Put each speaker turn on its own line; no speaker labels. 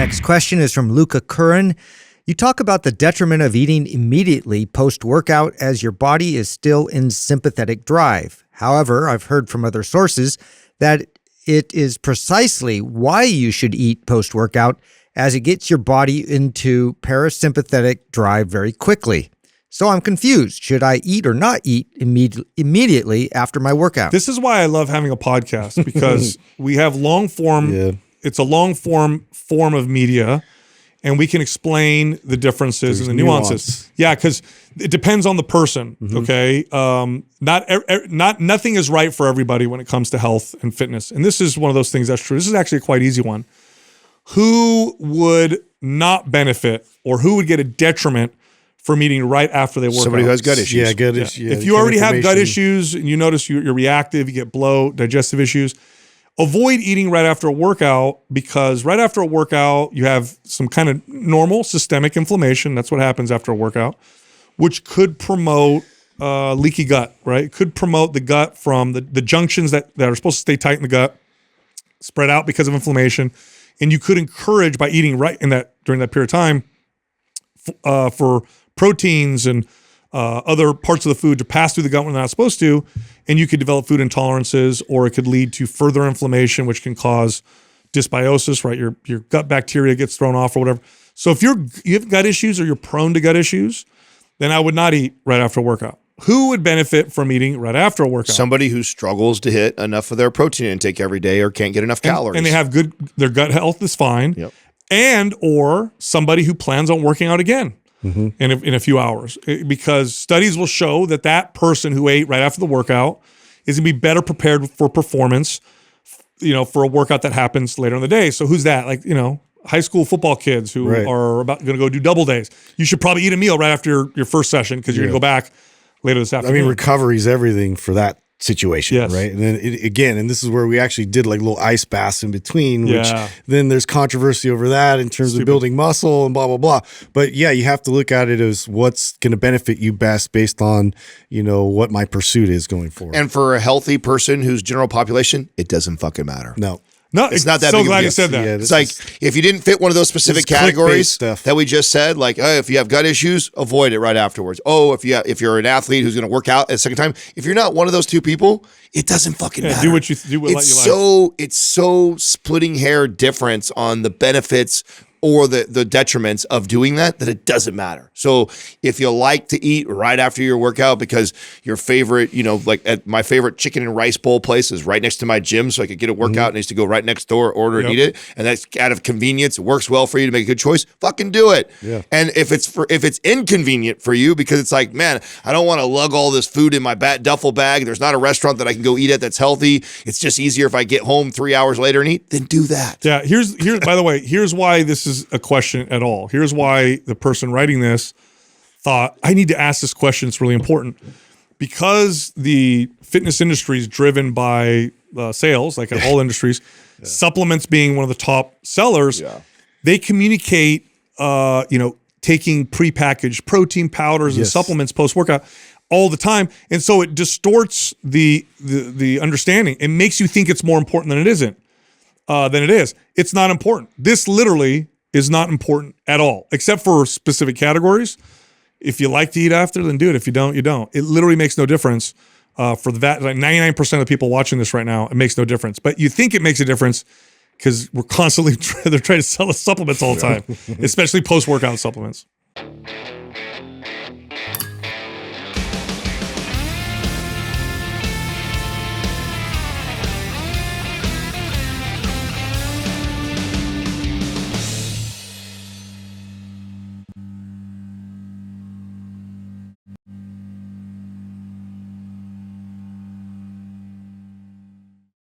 next question is from Luca Curran. You talk about the detriment of eating immediately post-workout as your body is still in sympathetic drive. However, I've heard from other sources that it is precisely why you should eat post-workout, as it gets your body into parasympathetic drive very quickly. So I'm confused. Should I eat or not eat immediately after my workout?
This is why I love having a podcast, because we have long form. Yeah. It's a long form of media, and we can explain the differences and the nuances. Yeah, because it depends on the person. Okay, nothing is right for everybody when it comes to health and fitness, and this is one of those things that's true. This is actually a quite easy one. Who would not benefit, or who would get a detriment from eating right after they work out?
Somebody who has gut issues.
Yeah, gut issues. Yeah,
if you already have gut issues and you notice you're reactive, you get bloat, digestive issues, avoid eating right after a workout, because right after a workout, you have some kind of normal systemic inflammation. That's what happens after a workout, which could promote leaky gut, right? It could promote the gut from the junctions that are supposed to stay tight in the gut, spread out because of inflammation. And you could encourage, by eating right during that period of time, for proteins and other parts of the food to pass through the gut when they're not supposed to, and you could develop food intolerances, or it could lead to further inflammation, which can cause dysbiosis, right? Your gut bacteria gets thrown off or whatever. So if you have gut issues, or you're prone to gut issues, then I would not eat right after a workout. Who would benefit from eating right after a workout?
Somebody who struggles to hit enough of their protein intake every day, or can't get enough calories.
And they have their gut health is fine. Yep. And or somebody who plans on working out again in a few hours. Because studies will show that person who ate right after the workout is going to be better prepared for performance, for a workout that happens later in the day. So who's that? Like, high school football kids who are going to go do double days. You should probably eat a meal right after your first session, because you're going to go back later this afternoon.
I mean, recovery is everything for that situation, right? And then and this is where we actually did like little ice baths in between, which then there's controversy over that in terms of building muscle and blah, blah, blah. But yeah, you have to look at it as what's going to benefit you best based on, what my pursuit is going forward.
And for a healthy person who's general population, it doesn't fucking matter.
No,
it's not that
so
big
glad
of a
you
deal.
said that.
Yeah, it's like, if you didn't fit one of those specific categories that we just said, like, oh, if you have gut issues, avoid it right afterwards. Oh, if you're an athlete who's going to work out a second time, if you're not one of those two people, it doesn't fucking matter.
Do what you do.
It's so splitting hair difference on the benefits or the detriments of doing that it doesn't matter. So if you like to eat right after your workout because your favorite, like at my favorite chicken and rice bowl place is right next to my gym, so I could get a workout and I used to go right next door, order and eat it, and that's out of convenience. It works well for you to make a good choice. Fucking do it. Yeah. And if it's inconvenient for you because it's like, man, I don't want to lug all this food in my duffel bag. There's not a restaurant that I can go eat at that's healthy. It's just easier if I get home 3 hours later and eat. Then do that.
Yeah. Here's by the way, here's why this is a question at all. Here's why the person writing this thought, I need to ask this question. It's really important. Because the fitness industry is driven by sales, like in all industries, supplements being one of the top sellers, they communicate, taking prepackaged protein powders and supplements post-workout all the time. And so it distorts the understanding. It makes you think it's more important than it isn't, than it is. It's not important. This literally is not important at all, except for specific categories. If you like to eat after, then do it. If you don't, you don't. It literally makes no difference for that. Like 99% of the people watching this right now, it makes no difference. But you think it makes a difference because we're constantly they're trying to sell us supplements all the time, especially post-workout supplements.